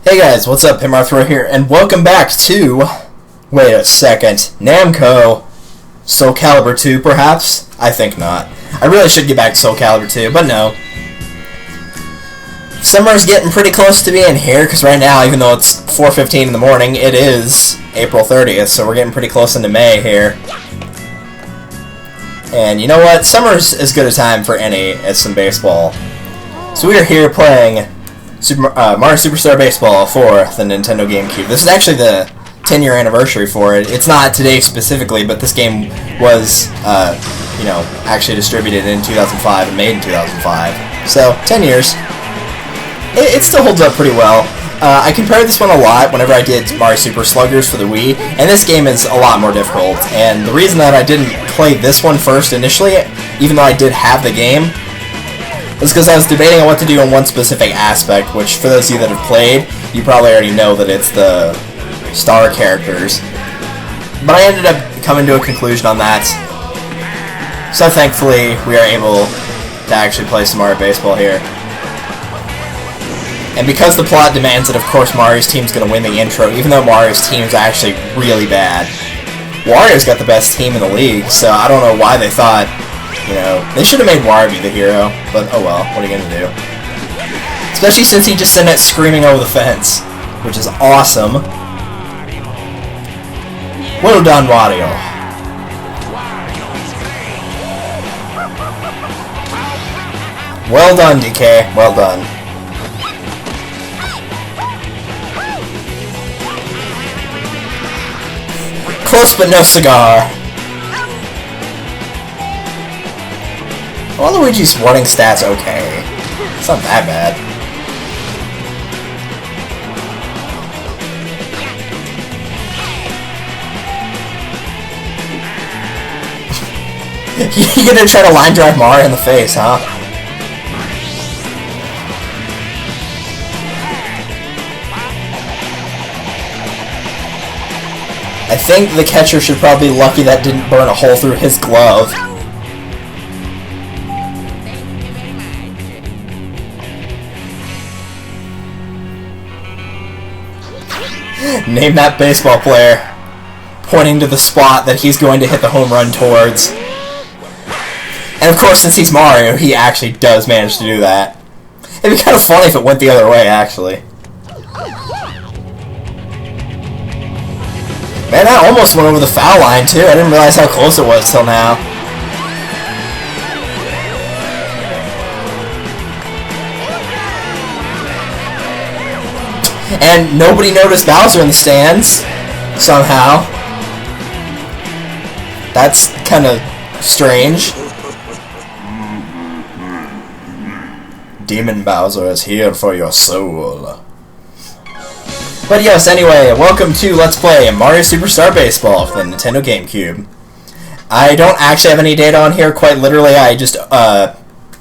Hey guys, what's up? Arthur here, and welcome back to... Wait a second. Namco... Soul Calibur 2, perhaps? I think not. I really should get back to Soul Calibur 2, but no. Summer's getting pretty close to being here, because right now, even though it's 4:15 in the morning, it is April 30th, so we're getting pretty close into May here. And you know what? Summer's as good a time for any as some baseball. So we are here playing Mario Superstar Baseball for the Nintendo GameCube. This is actually the 10-year anniversary for it. It's not today specifically, but this game was, actually distributed in 2005 and made in 2005. So, 10 years. It still holds up pretty well. I compared this one a lot whenever I did Mario Super Sluggers for the Wii, and this game is a lot more difficult. And the reason that I didn't play this one first initially, even though I did have the game, was because I was debating on what to do on one specific aspect, which for those of you that have played, you probably already know that it's the star characters. But I ended up coming to a conclusion on that. So thankfully, we are able to actually play some Mario Baseball here. And because the plot demands it, of course Mario's team's going to win the intro, even though Mario's team's actually really bad. Wario's got the best team in the league, so I don't know why they thought, they should have made Wario be the hero, but oh well, what are you going to do? Especially since he just sent it screaming over the fence, which is awesome. Well done, Wario. Well done, DK. Well done. Close but no cigar. Waluigi's running stats okay. It's not that bad. You're gonna try to line drive Mario in the face, huh? I think the catcher should probably be lucky that didn't burn a hole through his glove. Name that baseball player, pointing to the spot that he's going to hit the home run towards. And of course, since he's Mario, he actually does manage to do that. It'd be kind of funny if it went the other way, actually. Man, that almost went over the foul line, too. I didn't realize how close it was till now. And nobody noticed Bowser in the stands, somehow. That's kind of strange. Demon Bowser is here for your soul. But yes, anyway, welcome to Let's Play Mario Superstar Baseball for the Nintendo GameCube. I don't actually have any data on here, quite literally. I just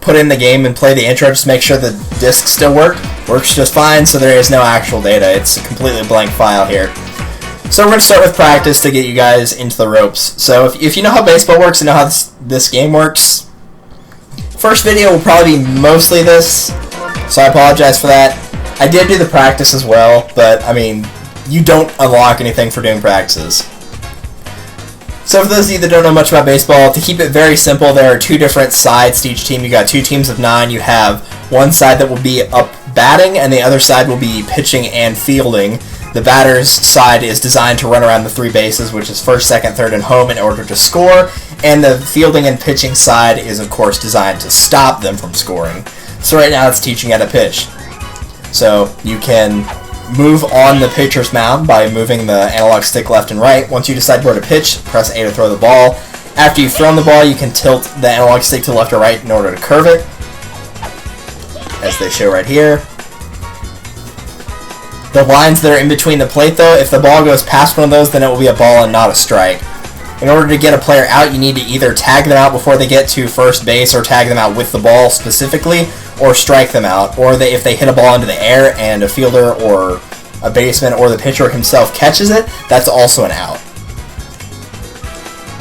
put in the game and play the intro just to make sure the disc still works just fine, so there is no actual data. It's a completely blank file here. So we're going to start with practice to get you guys into the ropes. So if you know how baseball works and know how this game works, first video will probably be mostly this, so I apologize for that. I did do the practice as well, but, I mean, you don't unlock anything for doing practices. So for those of you that don't know much about baseball, to keep it very simple, there are two different sides to each team. You got two teams of 9. You have one side that will be up batting, and the other side will be pitching and fielding. The batter's side is designed to run around the 3 bases, which is first, second, third, and home in order to score, and the fielding and pitching side is, of course, designed to stop them from scoring. So right now it's teaching how to pitch. So you can move on the pitcher's mound by moving the analog stick left and right. Once you decide where to pitch, press A to throw the ball. After you've thrown the ball, you can tilt the analog stick to left or right in order to curve it, as they show right here. The lines that are in between the plate, though, if the ball goes past one of those, then it will be a ball and not a strike. In order to get a player out, you need to either tag them out before they get to first base, or tag them out with the ball specifically, or strike them out. Or if they hit a ball into the air and a fielder or a baseman or the pitcher himself catches it, that's also an out.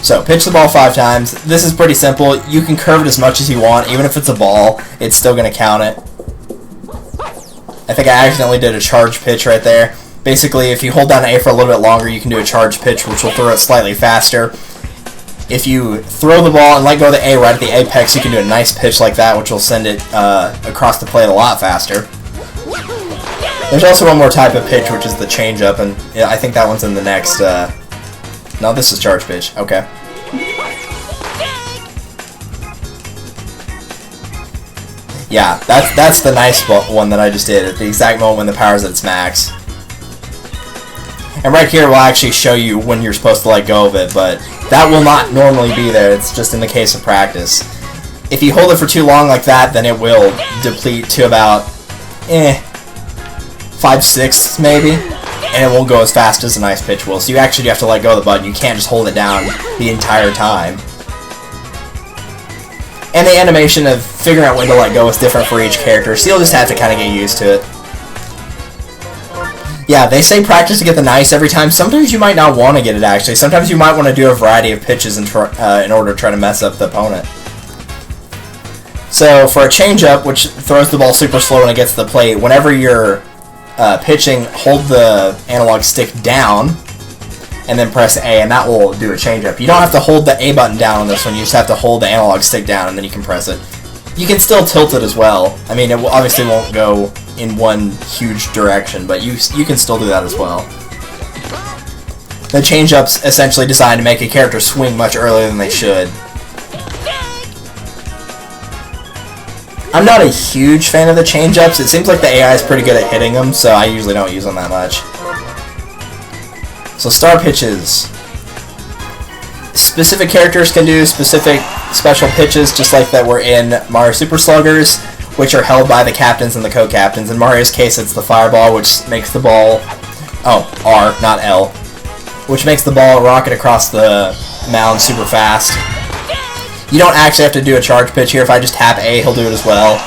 So, pitch the ball 5 times. This is pretty simple. You can curve it as much as you want. Even if it's a ball, it's still going to count it. I think I accidentally did a charge pitch right there. Basically, if you hold down A for a little bit longer, you can do a charge pitch, which will throw it slightly faster. If you throw the ball and let go of the A right at the apex, you can do a nice pitch like that, which will send it across the plate a lot faster. There's also one more type of pitch, which is the changeup, and I think that one's in the next... No, this is charge pitch. Okay. Yeah, that's the nice one that I just did at the exact moment when the power's at its max. And right here will actually show you when you're supposed to let go of it, but that will not normally be there. It's just in the case of practice. If you hold it for too long like that, then it will deplete to about 5/6 maybe, and it won't go as fast as a nice pitch will. So you actually have to let go of the button. You can't just hold it down the entire time. And the animation of figuring out when to let go is different for each character, so you'll just have to kind of get used to it. Yeah, they say practice to get the nice every time. Sometimes you might not want to get it, actually. Sometimes you might want to do a variety of pitches in order to try to mess up the opponent. So, for a changeup, which throws the ball super slow when it gets to the plate, whenever you're pitching, hold the analog stick down, and then press A, and that will do a changeup. You don't have to hold the A button down on this one, you just have to hold the analog stick down, and then you can press it. You can still tilt it as well. I mean, it obviously won't go in one huge direction, but you can still do that as well. The changeup's essentially designed to make a character swing much earlier than they should. I'm not a huge fan of the changeups. It seems like the AI is pretty good at hitting them, so I usually don't use them that much. So star pitches. Specific characters can do specific special pitches, just like that were in Mario Super Sluggers, which are held by the captains and the co-captains. In Mario's case, it's the fireball, which makes the ball... Oh, R, not L. Which makes the ball rocket across the mound super fast. You don't actually have to do a charge pitch here. If I just tap A, he'll do it as well.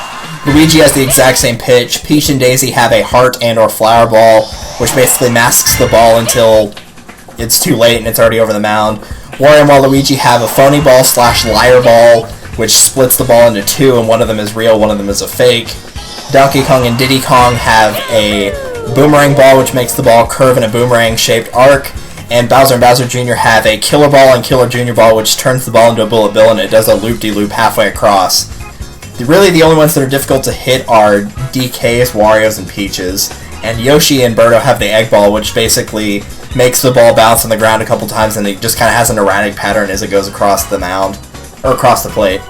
Luigi has the exact same pitch. Peach and Daisy have a heart and or flower ball, which basically masks the ball until it's too late and it's already over the mound. Wario and Waluigi have a phony ball / liar ball, which splits the ball into two, and one of them is real, one of them is a fake. Donkey Kong and Diddy Kong have a boomerang ball, which makes the ball curve in a boomerang-shaped arc. And Bowser and Bowser Jr. have a Killer Ball and Killer Jr. Ball, which turns the ball into a bullet bill, and it does a loop-de-loop halfway across. Really, the only ones that are difficult to hit are DK's, Wario's, and Peach's. And Yoshi and Birdo have the Egg Ball, which basically makes the ball bounce on the ground a couple times, and it just kind of has an erratic pattern as it goes across the mound, or across the plate.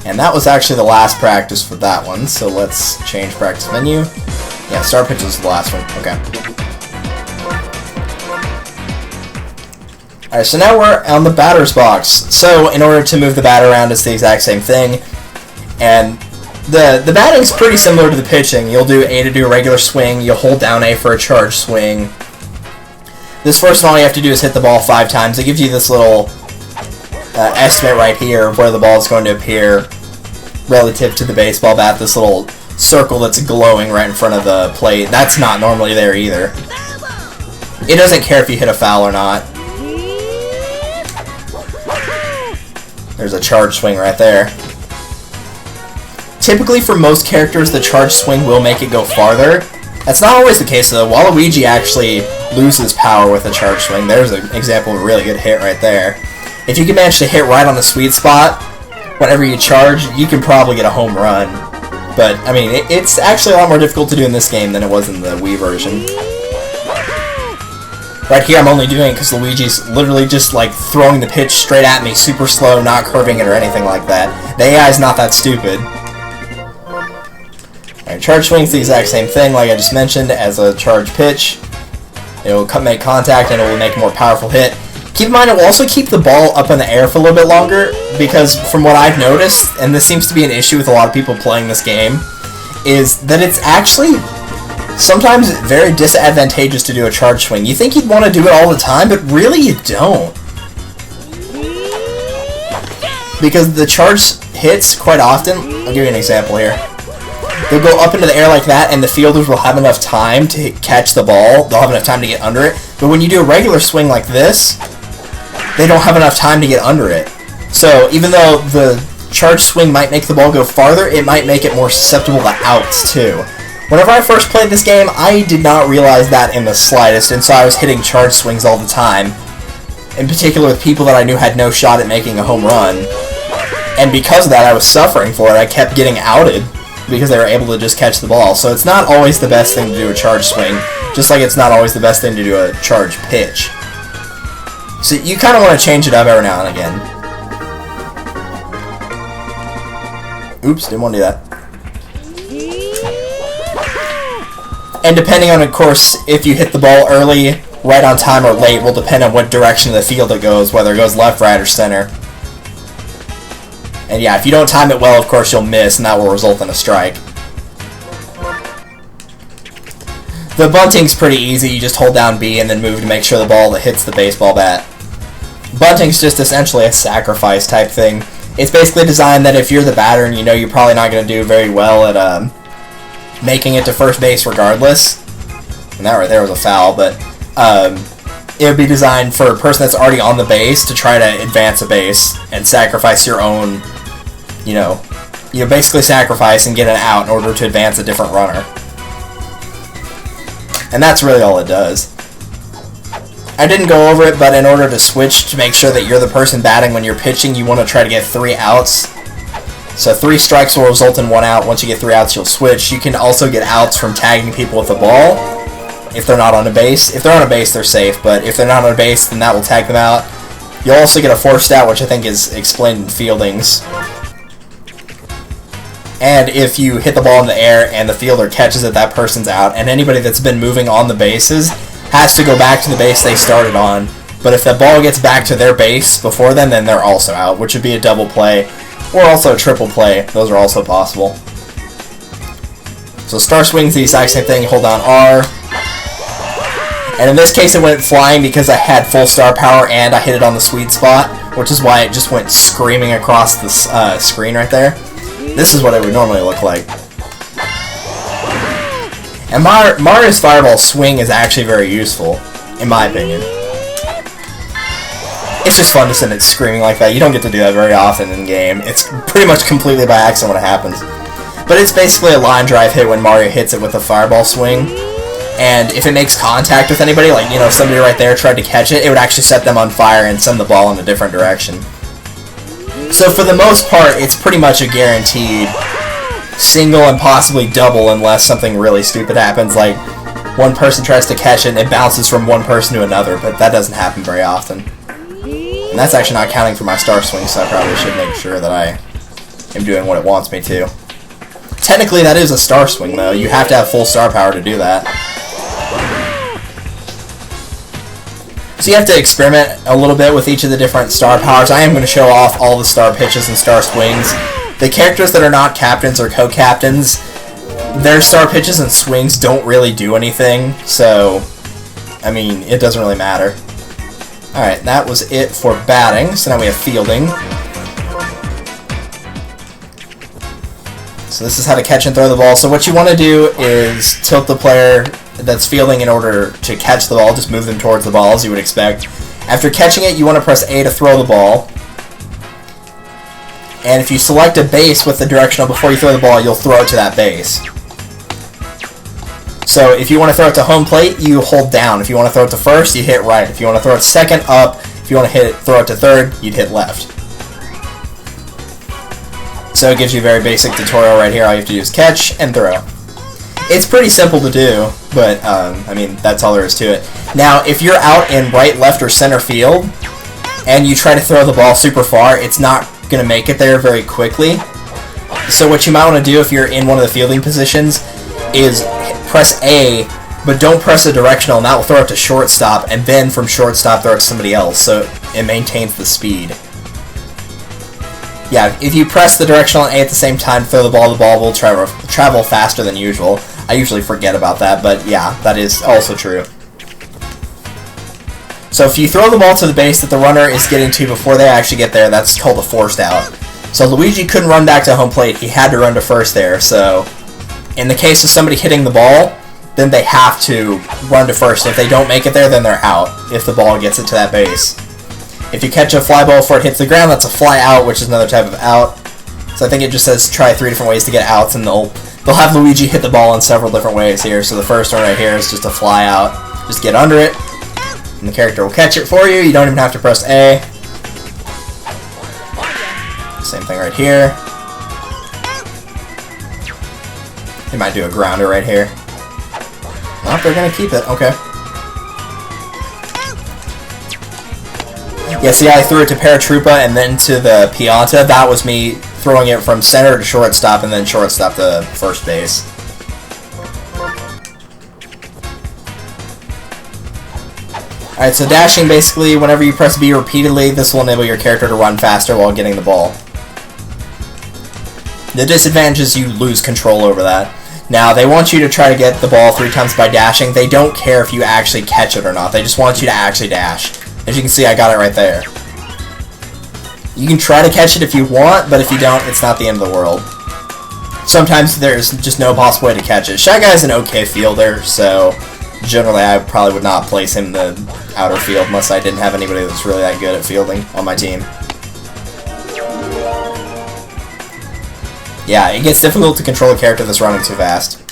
And that was actually the last practice for that one, so let's change practice menu. Yeah, star pitch was the last one. Okay. Alright, so now we're on the batter's box. So, in order to move the bat around, it's the exact same thing. And the batting's pretty similar to the pitching. You'll do A to do a regular swing, you'll hold down A for a charge swing. This first one, all you have to do is hit the ball 5 times. It gives you this little estimate right here of where the ball is going to appear relative to the baseball bat. This little circle that's glowing right in front of the plate. That's not normally there either. It doesn't care if you hit a foul or not. There's a charge swing right there. Typically, for most characters, the charge swing will make it go farther. That's not always the case, though. Waluigi actually loses power with a charge swing. There's an example of a really good hit right there. If you can manage to hit right on the sweet spot whenever you charge, you can probably get a home run. But, I mean, it's actually a lot more difficult to do in this game than it was in the Wii version. Right here, I'm only doing it because Luigi's literally just, like, throwing the pitch straight at me, super slow, not curving it or anything like that. The AI's not that stupid. Alright, charge swing's the exact same thing, like I just mentioned, as a charge pitch. It will make contact and it will make a more powerful hit. Keep in mind, it will also keep the ball up in the air for a little bit longer, because from what I've noticed, and this seems to be an issue with a lot of people playing this game, is that it's actually sometimes very disadvantageous to do a charge swing. You think you'd want to do it all the time, but really you don't. Because the charge hits quite often, I'll give you an example here. They'll go up into the air like that, and the fielders will have enough time to catch the ball. They'll have enough time to get under it. But when you do a regular swing like this, they don't have enough time to get under it. So even though the charge swing might make the ball go farther, it might make it more susceptible to outs too. Whenever I first played this game, I did not realize that in the slightest, and so I was hitting charge swings all the time. In particular with people that I knew had no shot at making a home run. And because of that, I was suffering for it. I kept getting outed because they were able to just catch the ball. So it's not always the best thing to do a charge swing, just like it's not always the best thing to do a charge pitch. So you kind of want to change it up every now and again. Oops, didn't want to do that. And depending on, of course, if you hit the ball early, right on time, or late, will depend on what direction of the field it goes, whether it goes left, right, or center. And yeah, if you don't time it well, of course, you'll miss, and that will result in a strike. The bunting's pretty easy. You just hold down B and then move to make sure the ball that hits the baseball bat. Bunting's just essentially a sacrifice type thing. It's basically designed that if you're the batter and you know you're probably not going to do very well at making it to first base regardless, and that right there was a foul, but it would be designed for a person that's already on the base to try to advance a base and sacrifice your own, you basically sacrifice and get an out in order to advance a different runner. And that's really all it does. I didn't go over it, but in order to switch to make sure that you're the person batting when you're pitching, you want to try to get 3 outs. So 3 strikes will result in 1 out. Once you get 3 outs, you'll switch. You can also get outs from tagging people with the ball if they're not on a base. If they're on a base, they're safe, but if they're not on a base, then that will tag them out. You'll also get a forced out, which I think is explained in fieldings. And if you hit the ball in the air and the fielder catches it, that person's out. And anybody that's been moving on the bases has to go back to the base they started on. But if the ball gets back to their base before then they're also out, which would be a double play. Or also a triple play. Those are also possible. So star swing's the exact same thing. Hold down R. And in this case it went flying because I had full star power and I hit it on the sweet spot, which is why it just went screaming across the screen right there. This is what it would normally look like. And Mario's Fireball swing is actually very useful, in my opinion. It's just fun to send it screaming like that. You don't get to do that very often in game. It's pretty much completely by accident when it happens. But it's basically a line drive hit when Mario hits it with a Fireball swing. And if it makes contact with anybody, like, somebody right there tried to catch it, it would actually set them on fire and send the ball in a different direction. So for the most part, it's pretty much a guaranteed single and possibly double unless something really stupid happens, like one person tries to catch it and it bounces from one person to another, but that doesn't happen very often. And that's actually not counting for my star swing, so I probably should make sure that I am doing what it wants me to. Technically, that is a star swing, though. You have to have full star power to do that. So you have to experiment a little bit with each of the different star powers. I am going to show off all the star pitches and star swings. The characters that are not captains or co-captains, their star pitches and swings don't really do anything, so, I mean, it doesn't really matter. Alright, that was it for batting, so now we have fielding. So this is how to catch and throw the ball. So what you want to do is tilt the player that's fielding in order to catch the ball. Just move them towards the ball, as you would expect. After catching it, you want to press A to throw the ball. And if you select a base with the directional before you throw the ball, you'll throw it to that base. So if you want to throw it to home plate, you hold down. If you want to throw it to first, you hit right. If you want to throw it to second, up. If you want to throw it to third, you'd hit left. So it gives you a very basic tutorial right here. All you have to do is catch and throw. It's pretty simple to do, but, I mean, that's all there is to it. Now, if you're out in right, left, or center field, and you try to throw the ball super far, it's not going to make it there very quickly. So what you might want to do if you're in one of the fielding positions is press A, but don't press a directional, and that will throw it to shortstop, and then from shortstop throw it to somebody else, so it maintains the speed. Yeah, if you press the directional and A at the same time, throw the ball will travel faster than usual. I usually forget about that, but yeah, that is also true. So if you throw the ball to the base that the runner is getting to before they actually get there, that's called a forced out. So Luigi couldn't run back to home plate, he had to run to first there, so in the case of somebody hitting the ball, then they have to run to first. If they don't make it there, then they're out, if the ball gets it to that base. If you catch a fly ball before it hits the ground, that's a fly out, which is another type of out. So I think it just says try 3 different ways to get outs, and they'll have Luigi hit the ball in several different ways here. So the first one right here is just a fly out. Just get under it, and the character will catch it for you. You don't even have to press A. Same thing right here. They might do a grounder right here. Nope, they're going to keep it. Okay. Yeah, see, I threw it to Paratroopa and then to the Pianta. That was me throwing it from center to shortstop and then shortstop to first base. Alright, so dashing, basically, whenever you press B repeatedly, this will enable your character to run faster while getting the ball. The disadvantage is you lose control over that. Now, they want you to try to get the ball 3 times by dashing. They don't care if you actually catch it or not. They just want you to actually dash. As you can see, I got it right there. You can try to catch it if you want, but if you don't, it's not the end of the world. Sometimes there's just no possible way to catch it. Shy Guy's an okay fielder, so generally I probably would not place him in the outer field unless I didn't have anybody that's really that good at fielding on my team. Yeah, it gets difficult to control a character that's running too fast.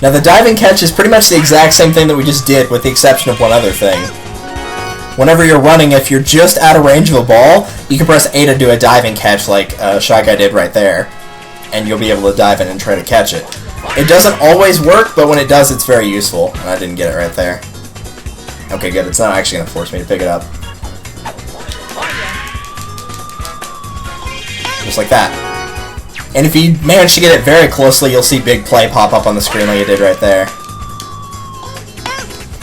Now the diving catch is pretty much the exact same thing that we just did, with the exception of one other thing. Whenever you're running, if you're just out of range of a ball, you can press A to do a diving catch like Shy Guy did right there, and you'll be able to dive in and try to catch it. It doesn't always work, but when it does, it's very useful, and I didn't get it right there. Okay, good, it's not actually going to force me to pick it up. Just like that. And if you manage to get it very closely, you'll see big play pop up on the screen like it did right there.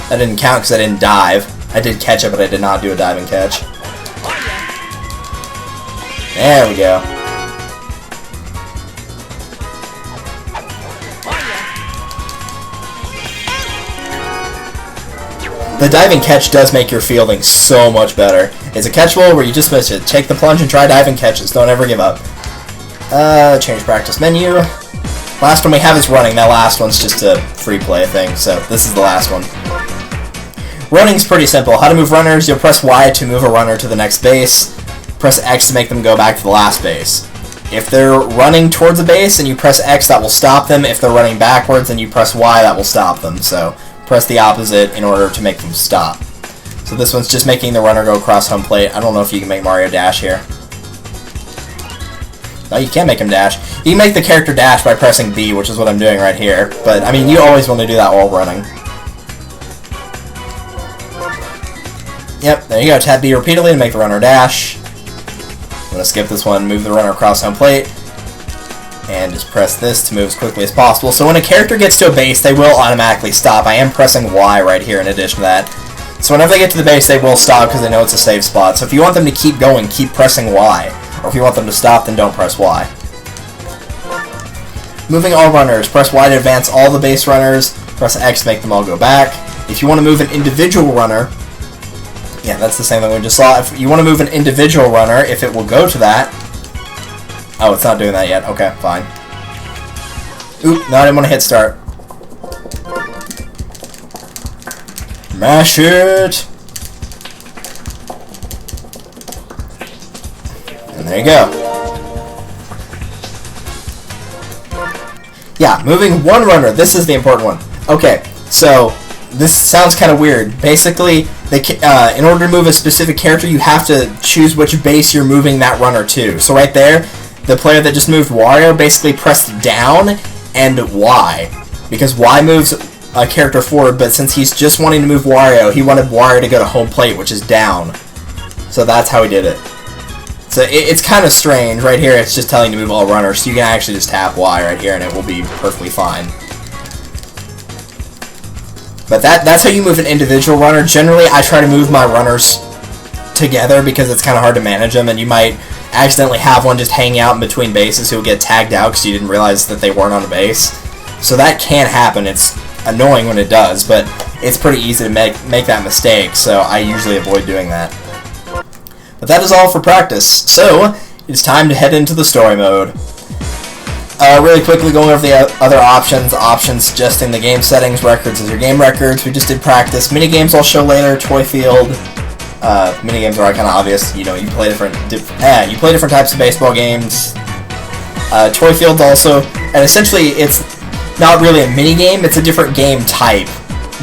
That didn't count because I didn't dive. I did catch it, but I did not do a diving catch. There we go. The diving catch does make your fielding so much better. It's a catchable where you just miss it. Take the plunge and try diving catches. Don't ever give up. Change practice menu. Last one we have is running. That last one's just a free play thing, so this is the last one. Running's pretty simple. How to move runners: you'll press Y to move a runner to the next base. Press X to make them go back to the last base. If they're running towards the base and you press X, that will stop them. If they're running backwards and you press Y, that will stop them. So press the opposite in order to make them stop. So this one's just making the runner go across home plate. I don't know if you can make Mario dash here. No, you can't make him dash. You can make the character dash by pressing B, which is what I'm doing right here. But, I mean, you always want to do that while running. Yep, there you go. Tap B repeatedly to make the runner dash. I'm going to skip this one, move the runner across home plate, and just press this to move as quickly as possible. So when a character gets to a base, they will automatically stop. I am pressing Y right here in addition to that. So whenever they get to the base, they will stop because they know it's a safe spot. So if you want them to keep going, keep pressing Y. Or if you want them to stop, then don't press Y. Moving all runners, press Y to advance all the base runners, press X to make them all go back. If you want to move an individual runner, yeah, that's the same thing we just saw. If you want to move an individual runner, if it will go to that... Oh, it's not doing that yet. Okay, fine. Oop, no, I didn't want to hit start. Mash it! And there you go. Yeah, moving one runner. This is the important one. Okay, so this sounds kind of weird. Basically, in order to move a specific character, you have to choose which base you're moving that runner to. So right there, the player that just moved Wario basically pressed down and Y. Because Y moves a character forward, but since he's just wanting to move Wario, he wanted Wario to go to home plate, which is down. So that's how he did it. So it's kind of strange. Right here, it's just telling you to move all runners, so you can actually just tap Y right here and it will be perfectly fine. But that's how you move an individual runner. Generally, I try to move my runners together because it's kind of hard to manage them, and you might accidentally have one just hanging out in between bases who will get tagged out because you didn't realize that they weren't on a base. So that can happen. It's annoying when it does, but it's pretty easy to make that mistake, so I usually avoid doing that. But that is all for practice, so it's time to head into the story mode. Really quickly going over the other options suggesting the game settings, records as your game records. We just did practice. Minigames I'll show later, toy field, Minigames are kind of obvious. You know, you play different types of baseball games. Toy Fields also, and essentially it's not really a minigame, it's a different game type.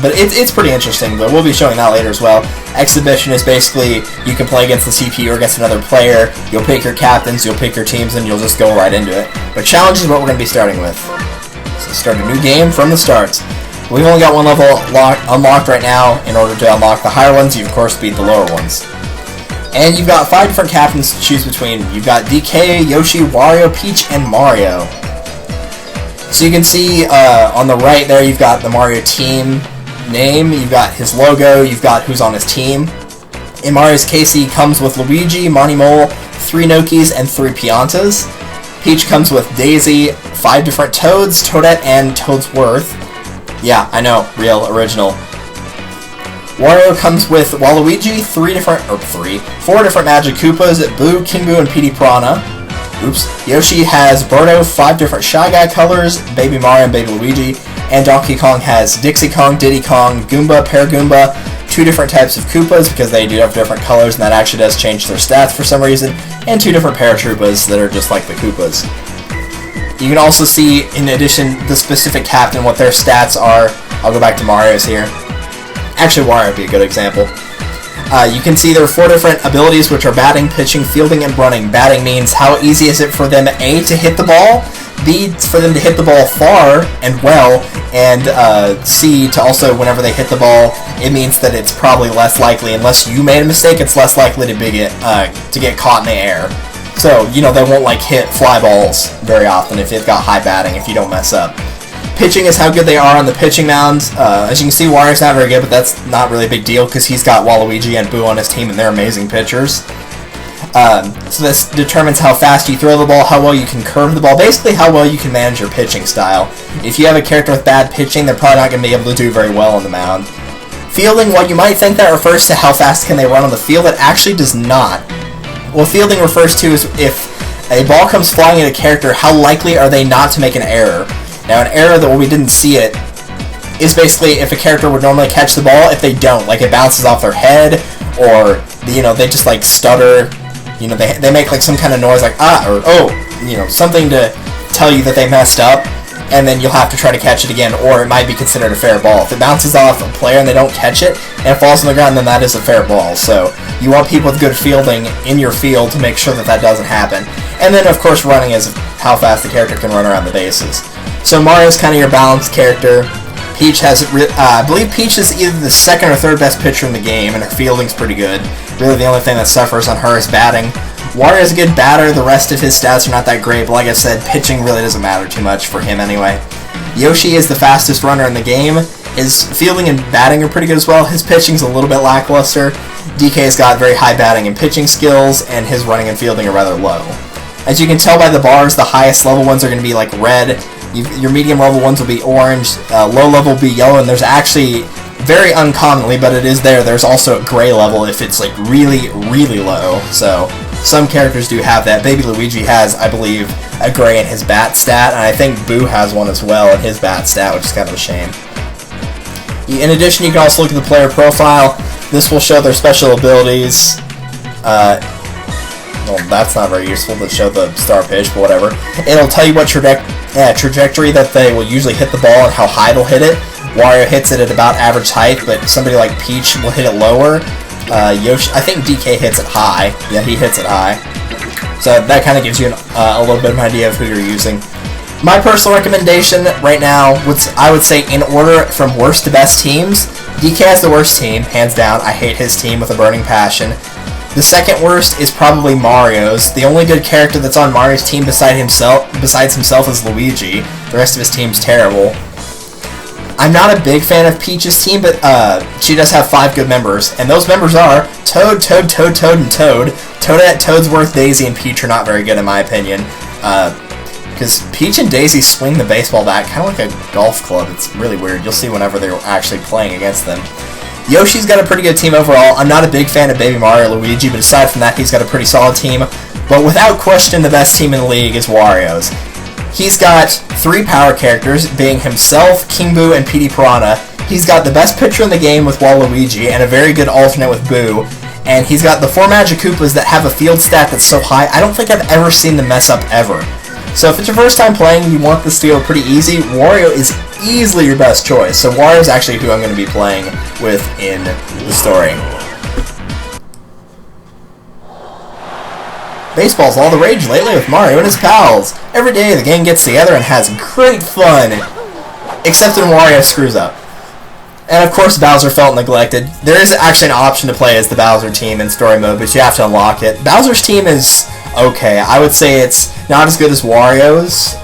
But it's pretty interesting, but we'll be showing that later as well. Exhibition is basically, you can play against the CPU or against another player, you'll pick your captains, you'll pick your teams, and you'll just go right into it. But challenge is what we're going to be starting with. So start a new game from the start. We've only got one level unlocked right now. In order to unlock the higher ones, you of course beat the lower ones. And you've got 5 different captains to choose between. You've got DK, Yoshi, Wario, Peach, and Mario. So you can see on the right there, you've got the Mario team name, you've got his logo, you've got who's on his team. In Mario's case, he comes with Luigi, Monty Mole, 3 Nokis, and 3 Piantas. Peach comes with Daisy, 5 different Toads, Toadette, and Toadsworth. Yeah, I know, real, original. Wario comes with Waluigi, 4 different Magic Koopas, Boo, King Boo, and Petey Piranha. Oops. Yoshi has Birdo, 5 different Shy Guy colors, Baby Mario and Baby Luigi, and Donkey Kong has Dixie Kong, Diddy Kong, Goomba, Paragoomba, 2 different types of Koopas, because they do have different colors, and that actually does change their stats for some reason, and 2 different Paratroopas that are just like the Koopas. You can also see, in addition, the specific captain, what their stats are. I'll go back to Mario's here. Actually, Wario would be a good example. You can see there are 4 different abilities, which are batting, pitching, fielding, and running. Batting means how easy is it for them, A, to hit the ball, B, for them to hit the ball far and well, and C, to also, whenever they hit the ball, it means that it's probably less likely, unless you made a mistake, it's less likely to get caught in the air. So, you know, they won't, like, hit fly balls very often if they've got high batting, if you don't mess up. Pitching is how good they are on the pitching mound. As you can see, Wario's not very good, but that's not really a big deal because he's got Waluigi and Boo on his team, and they're amazing pitchers. So this determines how fast you throw the ball, how well you can curve the ball, basically how well you can manage your pitching style. If you have a character with bad pitching, they're probably not going to be able to do very well on the mound. Fielding, what you might think that refers to how fast can they run on the field, it actually does not. What fielding refers to is if a ball comes flying at a character, how likely are they not to make an error? Now, an error that we didn't see it is basically if a character would normally catch the ball, if they don't, like it bounces off their head, or, you know, they just like stutter, you know, they make like some kind of noise like ah, or oh, you know, something to tell you that they messed up, and then you'll have to try to catch it again, or it might be considered a fair ball. If it bounces off a player and they don't catch it, and it falls on the ground, then that is a fair ball. So you want people with good fielding in your field to make sure that that doesn't happen. And then, of course, running is how fast the character can run around the bases. So Mario's kind of your balanced character. Peach has, I believe Peach is either the 2nd or 3rd best pitcher in the game, and her fielding's pretty good. Really, the only thing that suffers on her is batting. Wario's a good batter, the rest of his stats are not that great, but like I said, pitching really doesn't matter too much for him anyway. Yoshi is the fastest runner in the game. His fielding and batting are pretty good as well. His pitching's a little bit lackluster. DK's got very high batting and pitching skills, and his running and fielding are rather low. As you can tell by the bars, the highest level ones are going to be like red. Your medium level ones will be orange, low level will be yellow, and there's actually, very uncommonly, but it is there, there's also a gray level if it's like really, really low. So some characters do have that. Baby Luigi has, I believe, a gray in his bat stat, and I think Boo has one as well in his bat stat, which is kind of a shame. In addition, you can also look at the player profile. This will show their special abilities. Well, that's not very useful to show the star pitch, but whatever. It'll tell you what trajectory that they will usually hit the ball and how high they'll hit it. Wario hits it at about average height, but somebody like Peach will hit it lower. Yoshi, I think DK hits it high. Yeah, he hits it high. So that kind of gives you a little bit of an idea of who you're using. My personal recommendation right now, I would say in order from worst to best teams, DK has the worst team, hands down. I hate his team with a burning passion. The second worst is probably Mario's. The only good character that's on Mario's team besides himself is Luigi. The rest of his team's terrible. I'm not a big fan of Peach's team, but she does have 5 good members, and those members are Toad, and Toad. Toadette, Toadsworth, Daisy, and Peach are not very good in my opinion. Because Peach and Daisy swing the baseball bat kind of like a golf club. It's really weird. You'll see whenever they're actually playing against them. Yoshi's got a pretty good team overall. I'm not a big fan of Baby Mario or Luigi, but aside from that, he's got a pretty solid team. But without question, the best team in the league is Wario's. He's got 3 power characters, being himself, King Boo, and Petey Piranha. He's got the best pitcher in the game with Waluigi, and a very good alternate with Boo. And he's got the 4 Magic Koopas that have a field stat that's so high, I don't think I've ever seen them mess up ever. So if it's your first time playing and you want this to go pretty easy, Wario is easily your best choice. So Wario is actually who I'm going to be playing with in the story. Baseball's all the rage lately with Mario and his pals. Every day the gang gets together and has great fun, except when Wario screws up. And of course Bowser felt neglected. There is actually an option to play as the Bowser team in story mode, but you have to unlock it. Bowser's team is okay. I would say it's not as good as Wario's,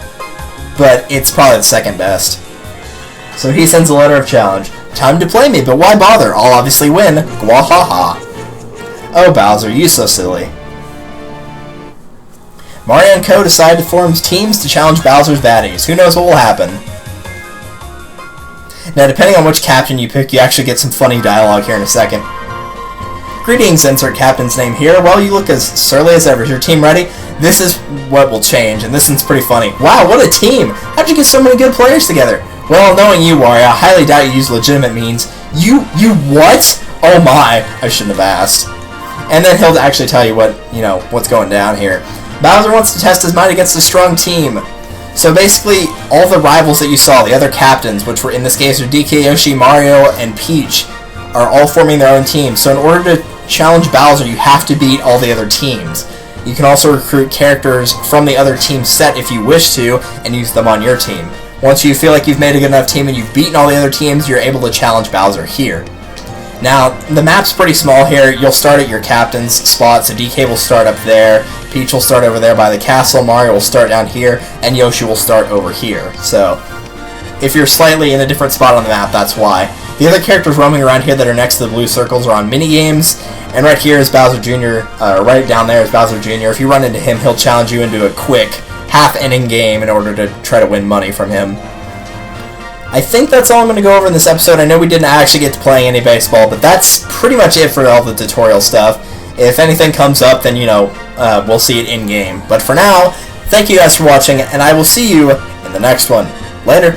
but it's probably the second best. So he sends a letter of challenge. Time to play me, but why bother? I'll obviously win. Gwahaha. Oh Bowser, you so silly. Mario and Co. decide to form teams to challenge Bowser's baddies. Who knows what will happen? Now, depending on which captain you pick, you actually get some funny dialogue here in a second. Greetings, insert captain's name here. Well, you look as surly as ever. Is your team ready? This is what will change, and this one's pretty funny. Wow, what a team! How'd you get so many good players together? Well, knowing you, Wario, I highly doubt you use legitimate means. You what? Oh my, I shouldn't have asked. And then he'll actually tell you what's going down here. Bowser wants to test his might against a strong team. So basically, all the rivals that you saw, the other captains, which were in this case are DK, Yoshi, Mario, and Peach, are all forming their own team. So in order to challenge Bowser, you have to beat all the other teams. You can also recruit characters from the other team set if you wish to, and use them on your team. Once you feel like you've made a good enough team and you've beaten all the other teams, you're able to challenge Bowser here. Now, the map's pretty small here. You'll start at your captain's spot, so DK will start up there, Peach will start over there by the castle, Mario will start down here, and Yoshi will start over here. So, if you're slightly in a different spot on the map, that's why. The other characters roaming around here that are next to the blue circles are on mini-games, and right here is Bowser Jr., right down there is Bowser Jr. If you run into him, he'll challenge you into a quick half-inning game in order to try to win money from him. I think that's all I'm going to go over in this episode. I know we didn't actually get to playing any baseball, but that's pretty much it for all the tutorial stuff. If anything comes up, then, we'll see it in-game. But for now, thank you guys for watching, and I will see you in the next one. Later.